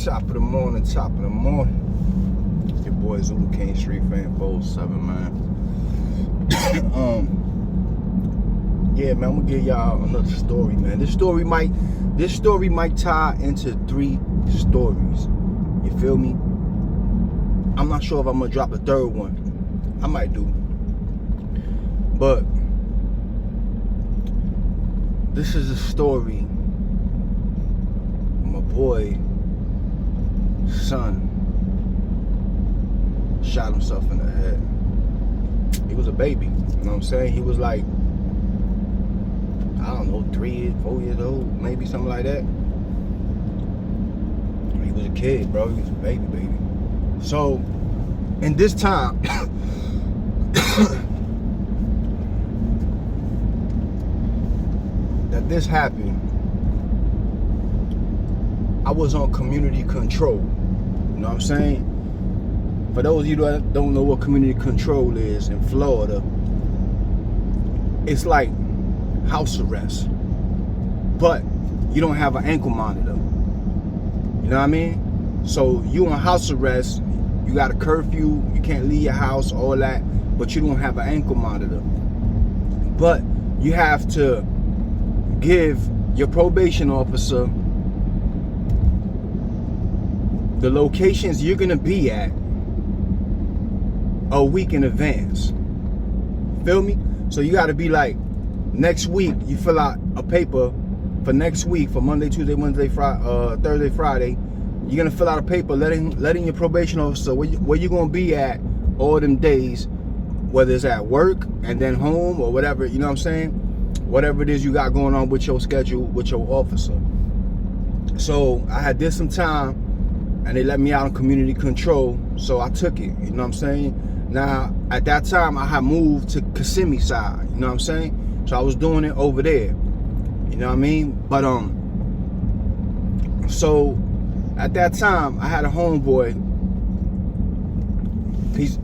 Top of the morning. Your boy Zulu King Street Fan 47, man. Yeah, man, I'm gonna give y'all another story, man. This story might tie into 3 stories. You feel me? I'm not sure if I'm gonna drop a third one. I might do. But this is a story of my boy son shot himself in the head. He was a baby, you know what I'm saying? He was like, I don't know, 3, 4 years old, maybe something like that. He was a kid, bro. He was a baby. So, in this time, that this happened, I was on community control. You know what I'm saying? For those of you that don't know what community control is in Florida, it's like house arrest, but you don't have an ankle monitor. You know what I mean? So you on house arrest, you got a curfew, you can't leave your house, all that, but you don't have an ankle monitor. But you have to give your probation officer the locations you're gonna be at a week in advance. Feel me? So you gotta be like, next week you fill out a paper for next week, for Monday, Tuesday, Wednesday, Friday, Thursday, Friday. You're gonna fill out a paper letting your probation officer where you're gonna be at all them days, whether it's at work and then home or whatever, you know what I'm saying? Whatever it is you got going on with your schedule with your officer. So I did some time and they let me out on community control, so I took it, you know what I'm saying? Now, at that time, I had moved to Kissimmee side, you know what I'm saying? So I was doing it over there, you know what I mean? But, so at that time, I had a homeboy. He's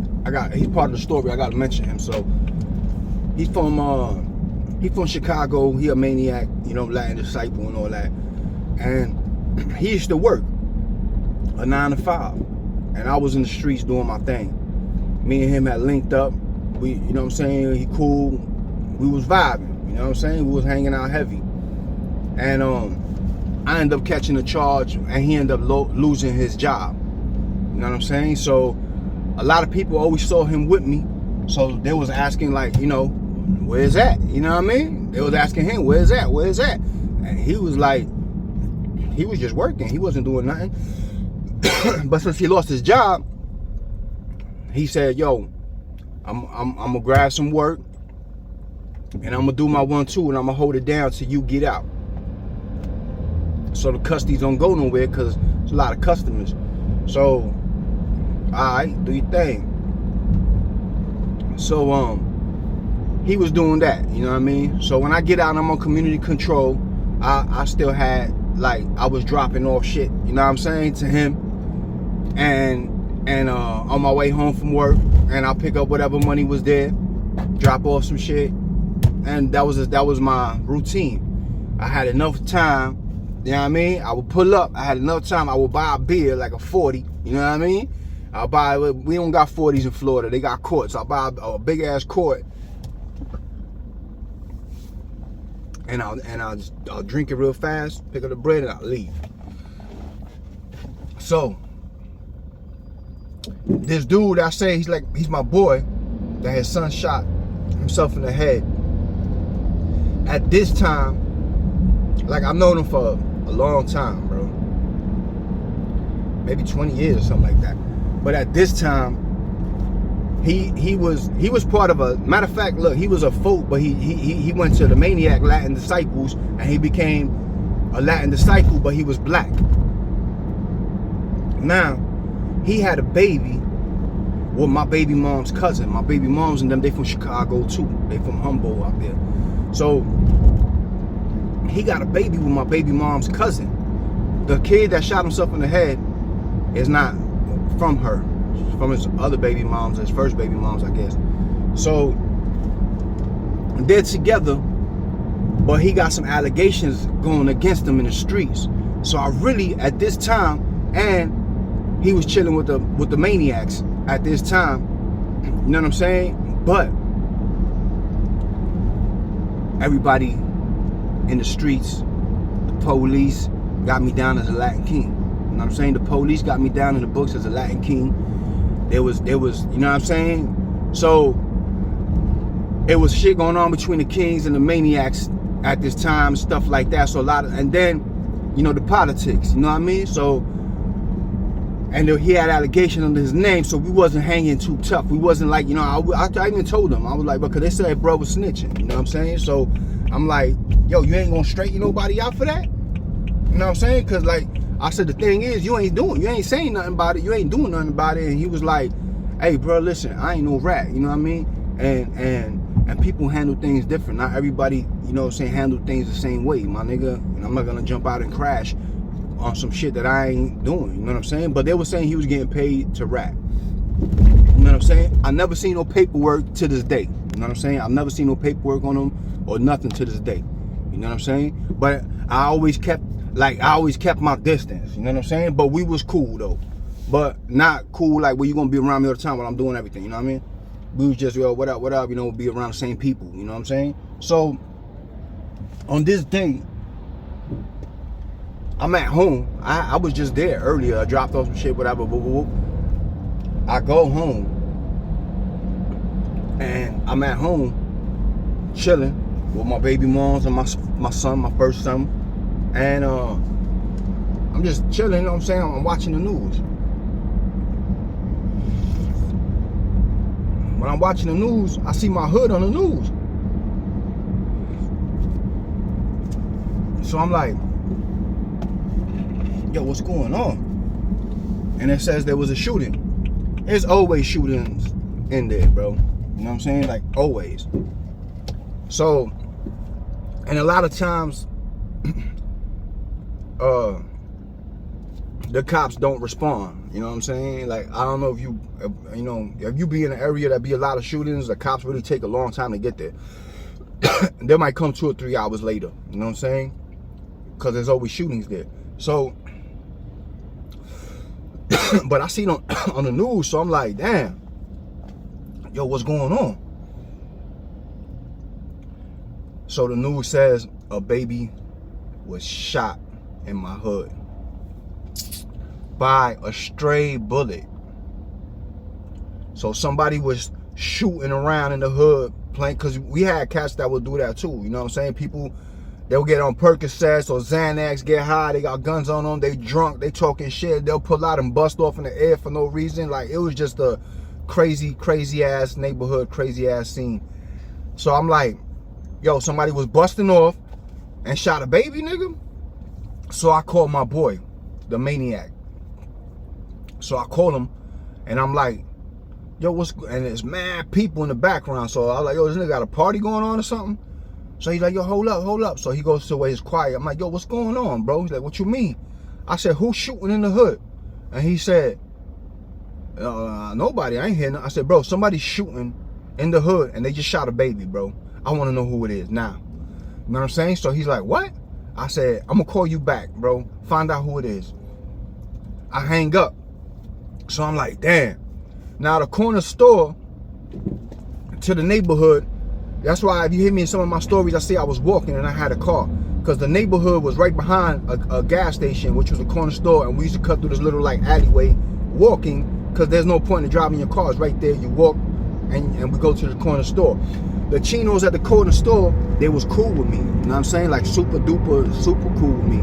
part of the story, I gotta mention him. So, he's from Chicago, he a maniac, you know, Latin disciple and all that. And he used to work a 9 to 5, and I was in the streets doing my thing. Me and him had linked up. We, you know what I'm saying? He cool. We was vibing. You know what I'm saying? We was hanging out heavy. And I ended up catching a charge, and he ended up losing his job. You know what I'm saying? So a lot of people always saw him with me. So they was asking, like, you know, where's that? You know what I mean? They was asking him, where's that? And he was like, he was just working. He wasn't doing nothing. But since he lost his job, he said, yo, I'm gonna grab some work and I'm gonna do my 1-2 and I'm gonna hold it down till you get out. So the custodies don't go nowhere because there's a lot of customers. So, alright, do your thing. So he was doing that, you know what I mean? So when I get out and I'm on community control, I still had, like, I was dropping off shit, you know what I'm saying, to him. And on my way home from work, and I'll pick up whatever money was there, drop off some shit, and that was my routine. I had enough time, you know what I mean? I would pull up. I had enough time. I would buy a beer, like a 40, you know what I mean? We don't got 40s in Florida. They got quarts. I'll buy a big ass quart, and I'll drink it real fast, pick up the bread, and I'll leave. So this dude, I say he's my boy, that his son shot himself in the head. At this time, like, I've known him for a long time, bro. Maybe 20 years or something like that. But at this time, he was part of a, matter of fact, look, he was a folk, but he went to the maniac Latin disciples, and he became a Latin disciple, but he was black. Now, he had a baby with my baby mom's cousin. My baby moms and them, they from Chicago too. They from Humboldt out there. So he got a baby with my baby mom's cousin. The kid that shot himself in the head is not from her. It's from his other baby moms, his first baby moms, I guess. So they're together, but he got some allegations going against him in the streets. So I really, at this time, and he was chilling with the maniacs at this time. You know what I'm saying? But everybody in the streets, the police got me down as a Latin king. You know what I'm saying? The police got me down in the books as a Latin king. There was, you know what I'm saying? So it was shit going on between the kings and the maniacs at this time, stuff like that. So and then, you know, the politics, you know what I mean? So, and he had allegations under his name, so we wasn't hanging too tough. We wasn't like, you know, I even told him, I was like, because they said bro was snitching, you know what I'm saying? So I'm like, yo, you ain't gonna straighten nobody out for that? You know what I'm saying? Because like I said, the thing is, you ain't saying nothing about it, you ain't doing nothing about it. And he was like, hey bro, listen, I ain't no rat, you know what I mean? And people handle things different. Not everybody, you know what I'm saying, handle things the same way, my nigga. And I'm not gonna jump out and crash on some shit that I ain't doing, you know what I'm saying? But they were saying he was getting paid to rap. You know what I'm saying? I never seen no paperwork to this day. You know what I'm saying? I've never seen no paperwork on him or nothing to this day. You know what I'm saying? But I always kept my distance, you know what I'm saying? But we was cool though. But not cool like where you gonna be around me all the time while I'm doing everything, you know what I mean? We was just, yo, what up, you know, be around the same people, you know what I'm saying? So on this day, I'm at home. I was just there earlier. I dropped off some shit, whatever. I go home, and I'm at home chilling with my baby moms and my son, my first son, and I'm just chilling. You know what I'm saying? I'm watching the news. When I'm watching the news, I see my hood on the news. So I'm like, yo, what's going on? And it says there was a shooting. There's always shootings in there, bro. You know what I'm saying? Like, always. So, and a lot of times, the cops don't respond. You know what I'm saying? Like, I don't know if you know, if you be in an area that be a lot of shootings, the cops really take a long time to get there. They might come 2 or 3 hours later. You know what I'm saying? Because there's always shootings there. So, but I seen on the news, so I'm like, damn, yo, what's going on? So the news says a baby was shot in my hood by a stray bullet. So somebody was shooting around in the hood playing, because we had cats that would do that too, you know what I'm saying? People, they'll get on Percocets or Xanax, get high, they got guns on them, they drunk, they talking shit, they'll pull out and bust off in the air for no reason. Like, it was just a crazy ass neighborhood, crazy ass scene. So I'm like, yo, somebody was busting off and shot a baby, nigga. So I called my boy, the maniac. So I called him and I'm like, yo, and there's mad people in the background. So I was like, yo, this nigga got a party going on or something? So he's like, yo, hold up. So he goes to where it's quiet. I'm like, yo, what's going on, bro? He's like, what you mean? I said, who's shooting in the hood? And he said, nobody, I ain't hearing nothing. I said, bro, somebody's shooting in the hood and they just shot a baby, bro. I want to know who it is now. You know what I'm saying? So he's like, what? I said, I'm going to call you back, bro. Find out who it is. I hang up. So I'm like, damn. Now the corner store to the neighborhood, that's why if you hear me in some of my stories, I say I was walking and I had a car. Because the neighborhood was right behind a gas station, which was a corner store. And we used to cut through this little like alleyway walking, because there's no point in driving your cars right there. You walk and we go to the corner store. The chinos at the corner store, they was cool with me. You know what I'm saying? Like super duper, super cool with me.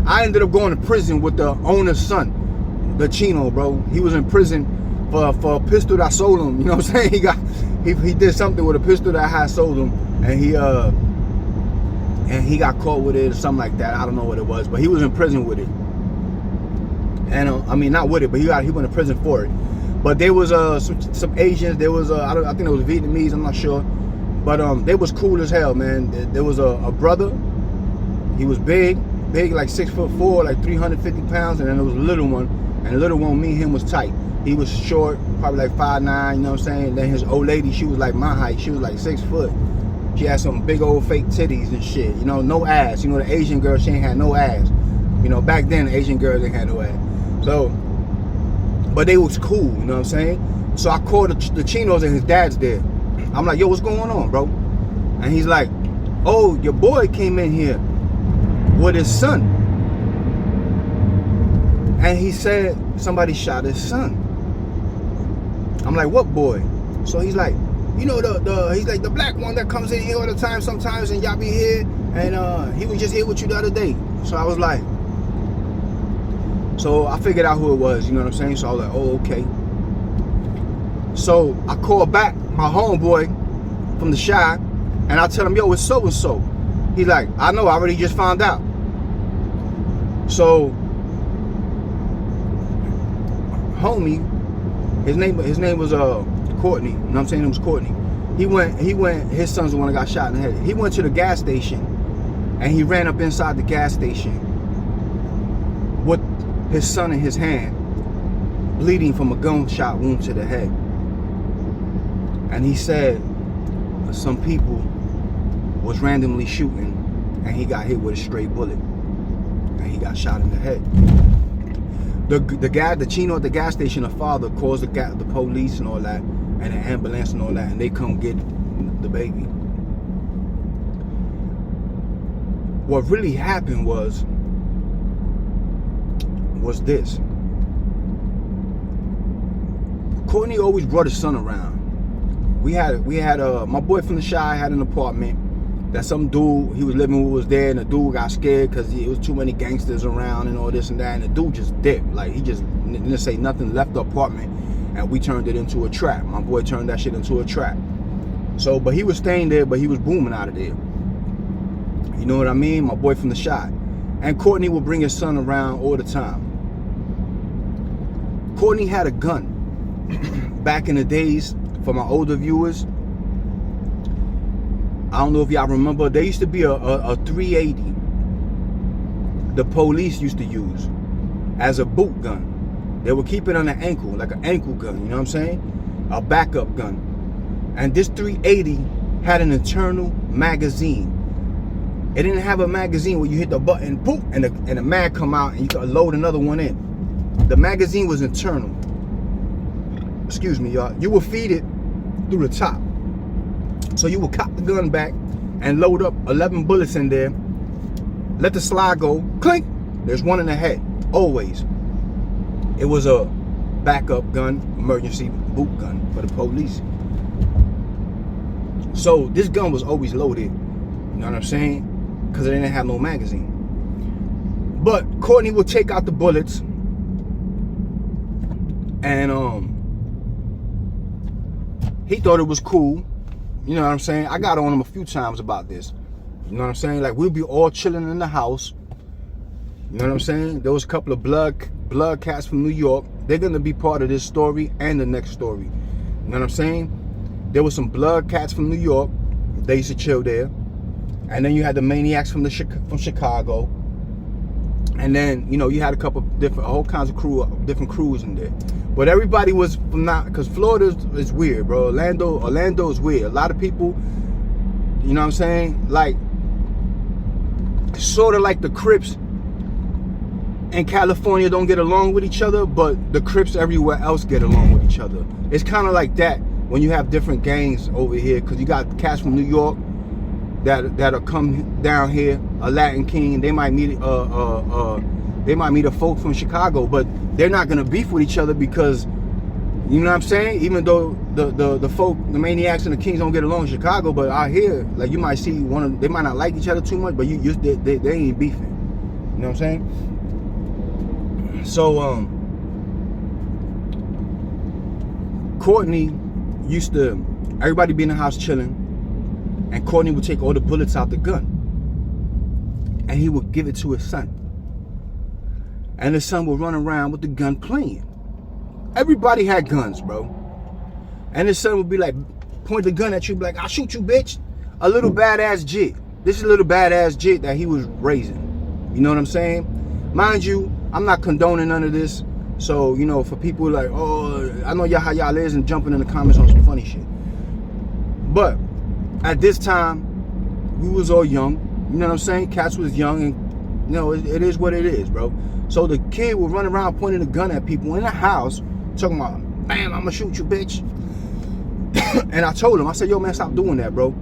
I ended up going to prison with the owner's son, the chino, bro. He was in prison for a pistol that I sold him. You know what I'm saying? He did something with a pistol that I had sold him, and he got caught with it or something like that. I don't know what it was, but he was in prison with it. And I mean, not with it, but he went to prison for it. But there was some Asians. There was I think it was Vietnamese. I'm not sure, but they was cool as hell, man. There was a brother. He was big, like 6'4", like 350 pounds, and then there was a little one. And the little one, me and him was tight. He was short, probably like 5'9", you know what I'm saying? And then his old lady, she was like my height. She was like 6 foot. She had some big old fake titties and shit. You know, no ass. You know, the Asian girl, she ain't had no ass. You know, back then, the Asian girls ain't had no ass. So, but they was cool, you know what I'm saying? So I called the Chinos and his dad's there. I'm like, yo, what's going on, bro? And he's like, oh, your boy came in here with his son. And he said somebody shot his son. I'm like, what boy? So he's like, you know, he's like the black one that comes in here all the time sometimes, and y'all be here, and he was just here with you the other day. So I was like, so I figured out who it was, you know what I'm saying? So I was like, oh, okay. So I called back my homeboy from the Shy, and I tell him, yo, it's so and so. He's like, I know, I already just found out. So homie, his name was Courtney, you know what I'm saying? It was Courtney. He went, his son's the one that got shot in the head. He went to the gas station and he ran up inside the gas station with his son in his hand, bleeding from a gunshot wound to the head. And he said some people was randomly shooting and he got hit with a stray bullet and he got shot in the head. The Chino at the gas station, the father calls the police and all that, and the ambulance and all that, and they come get the baby. What really happened was this. Courtney always brought his son around. We had my boy from the Shy had an apartment that some dude he was living with was there, and the dude got scared because it was too many gangsters around and all this and that, and the dude just dipped. Like, he just didn't say nothing, left the apartment, and we turned it into a trap. My boy turned that shit into a trap. So, but he was staying there, but he was booming out of there. You know what I mean? My boy from the Shy. And Courtney would bring his son around all the time. Courtney had a gun. Back in the days, for my older viewers, I don't know if y'all remember, there used to be a 380 the police used to use as a boot gun. They would keep it on the ankle, like an ankle gun, you know what I'm saying? A backup gun. And this 380 had an internal magazine. It didn't have a magazine where you hit the button, poof, and the mag come out and you could load another one in. The magazine was internal. Excuse me, y'all. You would feed it through the top. So you would cock the gun back and load up 11 bullets in there. Let the slide go. Clink. There's one in the head. Always. It was a backup gun, emergency boot gun for the police. So this gun was always loaded. You know what I'm saying? Because it didn't have no magazine. But Courtney would take out the bullets and he thought it was cool. You know what I'm saying? I got on him a few times about this. You know what I'm saying? Like, we'll be all chilling in the house. You know what I'm saying? There was a couple of blood cats from New York. They're going to be part of this story and the next story. You know what I'm saying? There was some blood cats from New York. They used to chill there. And then you had the maniacs from Chicago. And then, you know, you had a whole kinds of different crews in there. But everybody was from because Florida is weird, bro. Orlando is weird. A lot of people, you know what I'm saying? Like, sort of like the Crips in California don't get along with each other, but the Crips everywhere else get along with each other. It's kind of like that when you have different gangs over here, because you got cats from New York that'll come down here, a Latin King. They might meet a folk from Chicago, but they're not gonna beef with each other because, you know what I'm saying? Even though the folk, the maniacs and the kings don't get along in Chicago, but out here, like, you might see they might not like each other too much, but they ain't beefing. You know what I'm saying? So Courtney used to, everybody be in the house chilling, and Courtney would take all the bullets out the gun and he would give it to his son. And his son would run around with the gun playing. Everybody had guns, bro. And his son would be like, point the gun at you, be like, I'll shoot you, bitch. A little badass jit. This is a little badass jit that he was raising. You know what I'm saying? Mind you, I'm not condoning none of this. So, you know, for people like, oh, I know y'all how y'all is, and jumping in the comments on some funny shit. But at this time, we was all young. You know what I'm saying? Cats was young, and you know, it is what it is, bro. So the kid would run around pointing a gun at people in the house, talking about, bam, I'm gonna shoot you, bitch. And I told him, I said, yo, man, stop doing that, bro.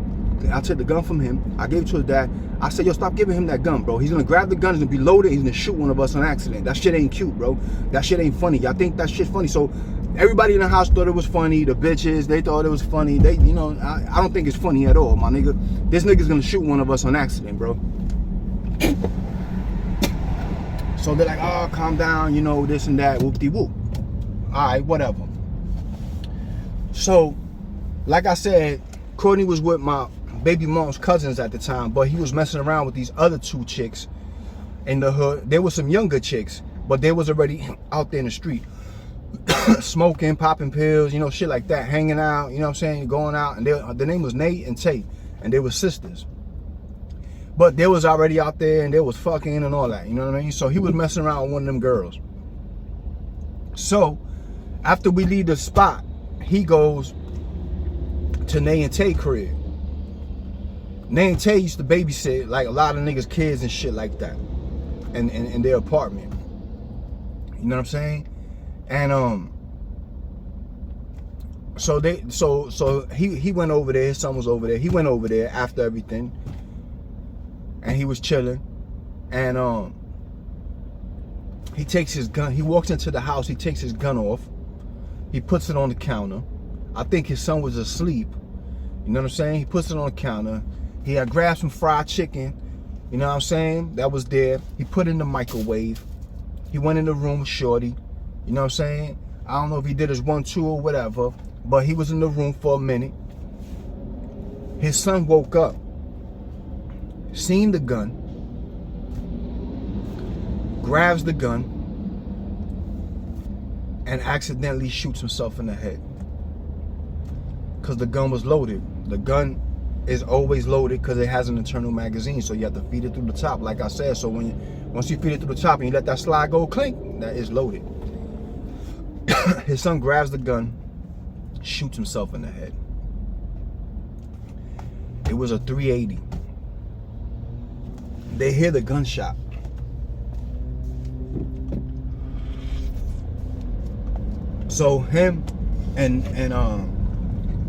I took the gun from him. I gave it to his dad. I said, yo, stop giving him that gun, bro. He's gonna grab the gun, he's gonna be loaded, he's gonna shoot one of us on accident. That shit ain't cute, bro. That shit ain't funny. Y'all think that shit funny. So everybody in the house thought it was funny. The bitches, they thought it was funny. They, you know, I don't think it's funny at all, my nigga. This nigga's gonna shoot one of us on accident, bro. So they're like, oh, calm down, you know, this and that, whoop-de-whoop. All right, whatever. So, like I said, Courtney was with my baby mom's cousins at the time, but he was messing around with these other two chicks in the hood. There were some younger chicks, but they was already out there in the street. Smoking, popping pills, you know, shit like that, hanging out, you know what I'm saying, going out. And their name was Nate and Tate, and they were sisters. But they was already out there, and they was fucking and all that, you know what I mean? So he was messing around with one of them girls. So, after we leave the spot, he goes to Nate and Tate crib. Nate and Tate used to babysit, like, a lot of niggas' kids and shit like that, in their apartment. You know what I'm saying? And so he went over there. His son was over there. He went over there after everything, and he was chilling. And he takes his gun. He walks into the house. He takes his gun off. He puts it on the counter. I think his son was asleep. You know what I'm saying? He puts it on the counter. He had grabbed some fried chicken. You know what I'm saying? That was there. He put it in the microwave. He went in the room with Shorty. You know what I'm saying? I don't know if he did his 1-2 or whatever, but he was in the room for a minute. His son woke up, seen the gun, grabs the gun, and accidentally shoots himself in the head. Because the gun was loaded. The gun is always loaded because it has an internal magazine, so you have to feed it through the top, like I said. So once you feed it through the top and you let that slide go clink, that is loaded. His son grabs the gun, shoots himself in the head. It was a 380. They hear the gunshot. So him and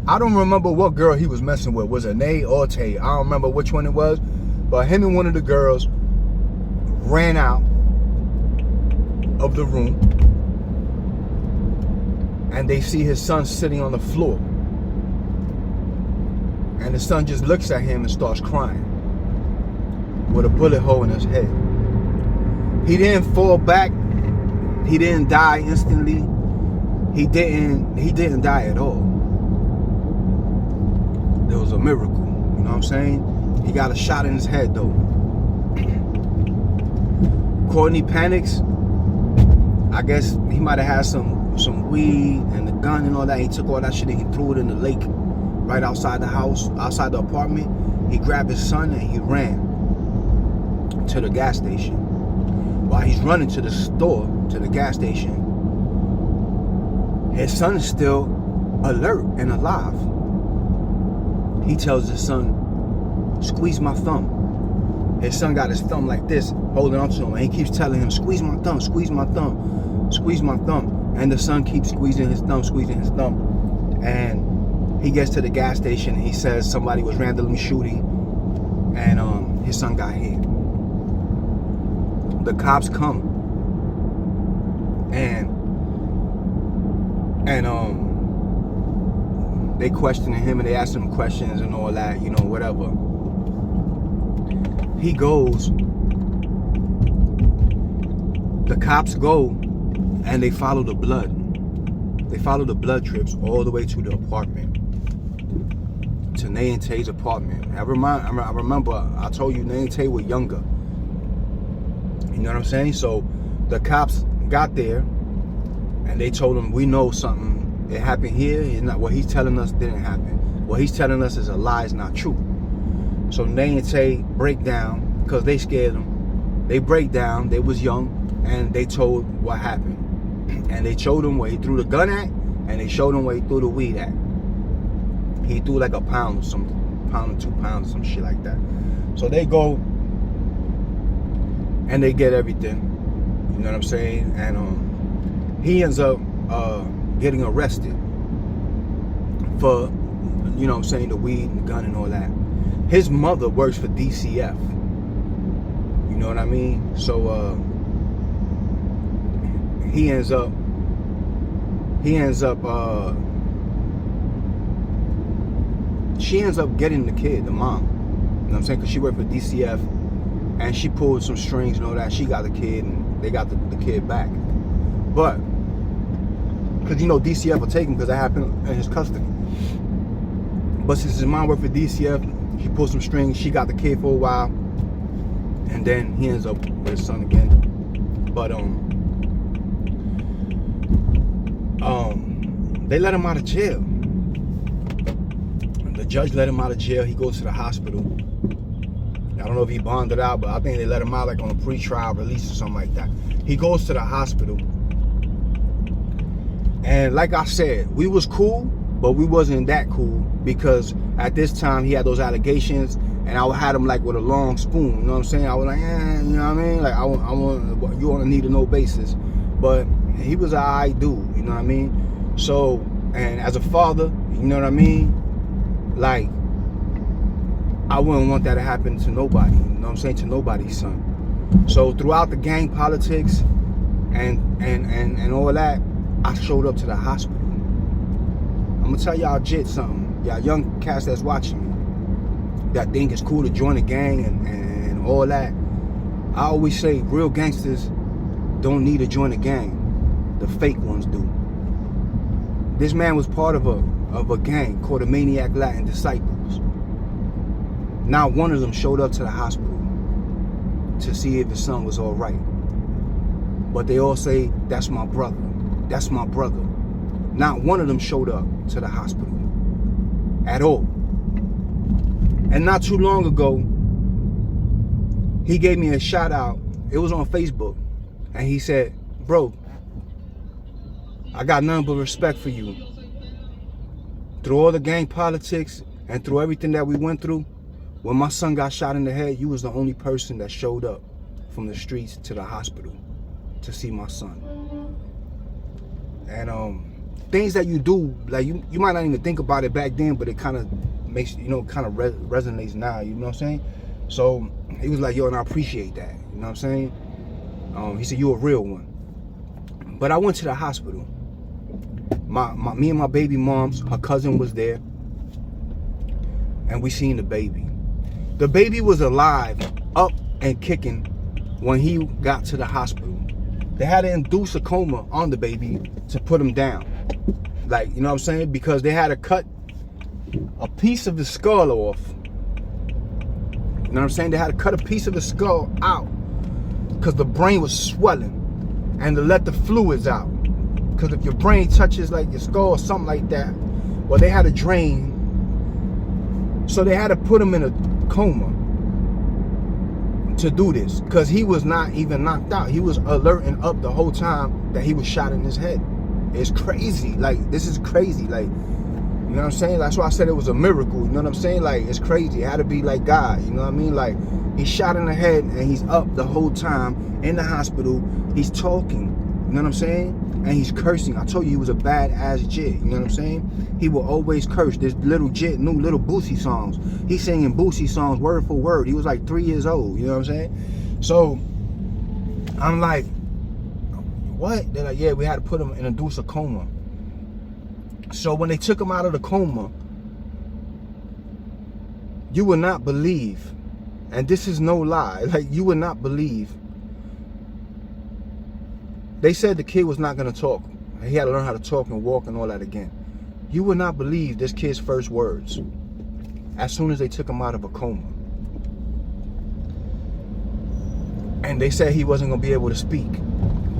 I don't remember what girl he was messing with. Was it Nate or Tay? I don't remember which one it was. But him and one of the girls ran out of the room. And they see his son sitting on the floor. And the son just looks at him and starts crying with a bullet hole in his head. He didn't fall back. He didn't die instantly. He didn't die at all. There was a miracle, you know what I'm saying? He got a shot in his head though. Courtney panics. I guess he might have had some weed and the gun and all that. He took all that shit and he threw it in the lake right outside the house, outside the apartment. He grabbed his son and he ran to the gas station. While he's running to the store, to the gas station, his son is still alert and alive. He tells his son, squeeze my thumb. His son got his thumb like this, holding on to him, and he keeps telling him, squeeze my thumb, squeeze my thumb, squeeze my thumb. And the son keeps squeezing his thumb. And he gets to the gas station and he says somebody was randomly shooting and his son got hit. The cops come and they questioning him and they asking him questions and all that, you know, whatever. He goes, the cops go and they follow the blood. They follow the blood trips all the way to the apartment, to Nate and Tay's apartment. I remember I told you Nate and Tay were younger. You know what I'm saying? So the cops got there and they told him, we know something. It happened here. It's not what he's telling us didn't happen. What he's telling us is a lie, it's not true. So Nate and Tay break down because they scared him. They break down. They was young and they told what happened. And they showed him where he threw the gun at, and they showed him where he threw the weed at. He threw like a pound or 2 pounds or some shit like that. So they go and they get everything. You know what I'm saying? And he ends up getting arrested for, you know what I'm saying, the weed and the gun and all that. His mother works for DCF. You know what I mean? So he ends up she ends up getting the kid, the mom. You know what I'm saying? Because she worked for DCF, and she pulled some strings and all that. She got the kid, and they got the kid back. But because, you know, DCF will take him because that happened in his custody. But since his mom worked for DCF, she pulled some strings. She got the kid for a while, and then he ends up with his son again. But they let him out of jail. The judge let him out of jail. He goes to the hospital. I don't know if he bonded out, but I think they let him out like on a pre-trial release or something like that. He goes to the hospital. And like I said, we was cool, but we wasn't that cool because at this time he had those allegations, and I had him like with a long spoon. You know what I'm saying? I was like, you know what I mean? Like I want you on a need to know basis. But he was an alright dude. You know what I mean? So, and as a father, you know what I mean? Like, I wouldn't want that to happen to nobody. You know what I'm saying? To nobody's son. So throughout the gang politics and all that, I showed up to the hospital. I'm gonna tell y'all something. Y'all young cats that's watching me, that think it's cool to join a gang and all that. I always say real gangsters don't need to join a gang. The fake ones do. This man was part of a gang called the Maniac Latin Disciples. Not one of them showed up to the hospital to see if his son was all right. But they all say, that's my brother. That's my brother. Not one of them showed up to the hospital at all. And not too long ago, he gave me a shout out. It was on Facebook. And he said, bro, I got nothing but respect for you. Through all the gang politics and through everything that we went through, when my son got shot in the head, you was the only person that showed up from the streets to the hospital to see my son. And things that you do, like you might not even think about it back then, but it kind of makes, you know, kind of resonates now, you know what I'm saying? So he was like, yo, and I appreciate that, you know what I'm saying? He said, you a real one. But I went to the hospital. Me and my baby mom's, her cousin was there, and we seen the baby. The baby was alive, up and kicking when he got to the hospital. They had to induce a coma on the baby to put him down. Like, you know what I'm saying? Because they had to cut a piece of his skull off. You know what I'm saying? They had to cut a piece of his skull out because the brain was swelling, and to let the fluids out. Because if your brain touches like your skull or something like that, well, they had to drain. So they had to put him in a coma to do this, because he was not even knocked out. He was alerting up the whole time that he was shot in his head. It's crazy. Like, this is crazy. Like, you know what I'm saying? That's why I said it was a miracle. You know what I'm saying? Like, it's crazy. It had to be like God. You know what I mean? Like, he's shot in the head and he's up the whole time in the hospital. He's talking. You know what I'm saying? And he's cursing. I told you he was a badass jit. You know what I'm saying? He will always curse. This little jit knew little Boosie songs. He's singing Boosie songs word for word. He was like 3 years old. You know what I'm saying? So I'm like, what? They're like, yeah, we had to put him in a coma. So when they took him out of the coma, you would not believe, and this is no lie, like, you would not believe. They said the kid was not going to talk. He had to learn how to talk and walk and all that again. You would not believe this kid's first words as soon as they took him out of a coma. And they said he wasn't going to be able to speak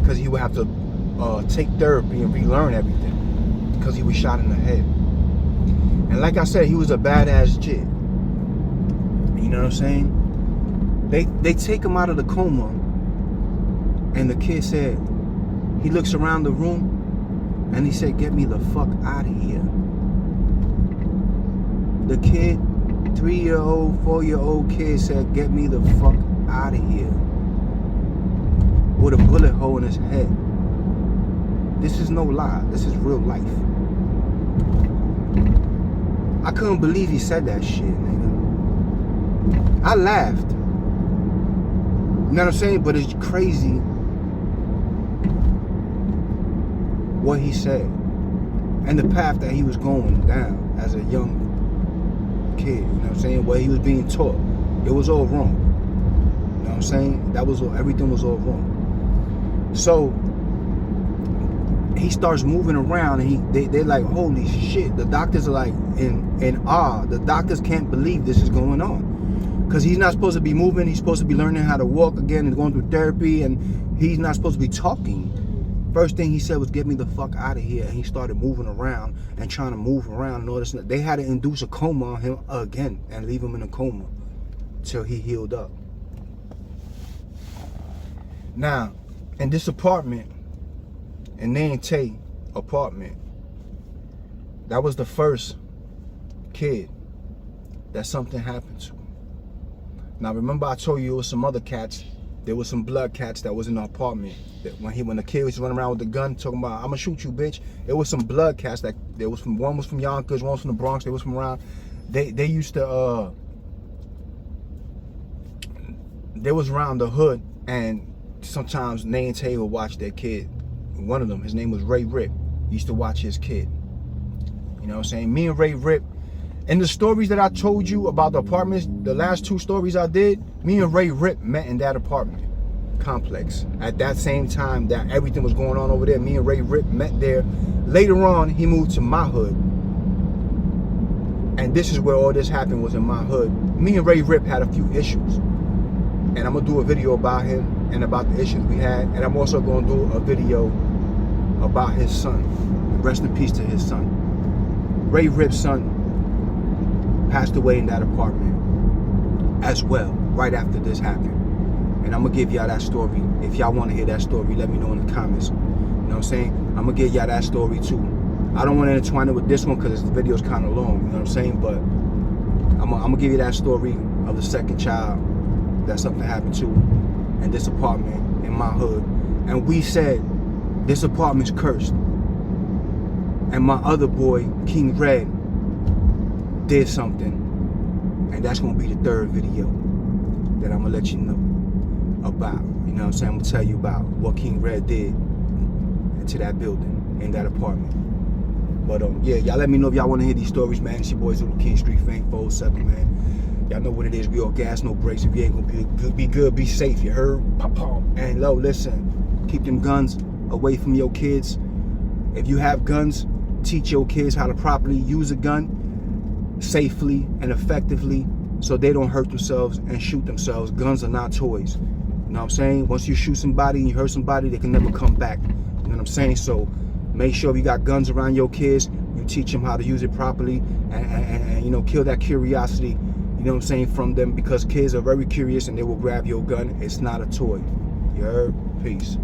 because he would have to take therapy and relearn everything because he was shot in the head. And like I said, he was a badass jit. You know what I'm saying? They take him out of the coma, and the kid said, he looks around the room and he said, get me the fuck out of here. The kid, 3-year-old, 4-year-old kid said, get me the fuck out of here. with a bullet hole in his head. This is no lie. This is real life. I couldn't believe he said that shit, nigga. I laughed. You know what I'm saying? But it's crazy what he said and the path that he was going down as a young kid. You know what I'm saying? What he was being taught. It was all wrong. You know what I'm saying? That was all, everything was all wrong. So he starts moving around and they're like, holy shit. The doctors are like in awe. The doctors can't believe this is going on. Because he's not supposed to be moving. He's supposed to be learning how to walk again and going through therapy. And he's not supposed to be talking. First thing he said was, get me the fuck out of here. And he started moving around and trying to move around and all this. They had to induce a coma on him again and leave him in a coma till he healed up. Now, in this apartment, in Nantay apartment, that was the first kid that something happened to. Now, remember I told you it was some other cats. There was some blood cats that was in the apartment. That when the kid was running around with the gun talking about, I'm gonna shoot you, bitch. It was some blood cats that there was from, one was from Yonkers, one was from the Bronx, they was from around. They used to they was around the hood, and sometimes Nantay would watch their kid. One of them, his name was Ray Rip, used to watch his kid. You know what I'm saying? Me and Ray Rip, and the stories that I told you about the apartments, the last 2 stories I did, me and Ray Rip met in that apartment complex. At that same time that everything was going on over there, me and Ray Rip met there. Later on, he moved to my hood. And this is where all this happened, was in my hood. Me and Ray Rip had a few issues. And I'm gonna do a video about him and about the issues we had. And I'm also gonna do a video about his son. Rest in peace to his son. Ray Rip's son passed away in that apartment as well, right after this happened. And I'm gonna give y'all that story. If y'all wanna hear that story, let me know in the comments. You know what I'm saying? I'm gonna give y'all that story too. I don't wanna intertwine it with this one because the video's kinda long, you know what I'm saying? But I'm gonna give you that story of the second child that something happened to in this apartment in my hood. And we said, this apartment's cursed. And my other boy, King Red, did something, and that's gonna be the 3rd video that I'm gonna let you know about. You know what I'm saying? I'm gonna tell you about what King Red did to that building, in that apartment. But yeah, y'all let me know if y'all wanna hear these stories, man. It's your boys Little King Street Fame 407, man. Y'all know what it is. We all gas, no brakes. If you ain't gonna be good, be safe. You heard? Pop, pop. And low, listen, keep them guns away from your kids. If you have guns, teach your kids how to properly use a gun safely and effectively so they don't hurt themselves and shoot themselves. Guns are not toys. You know what I'm saying? Once you shoot somebody and you hurt somebody, they can never come back. You know what I'm saying? So make sure if you got guns around your kids, you teach them how to use it properly and you know, kill that curiosity, you know what I'm saying, from them, because kids are very curious and they will grab your gun. It's not a toy. You heard? Peace.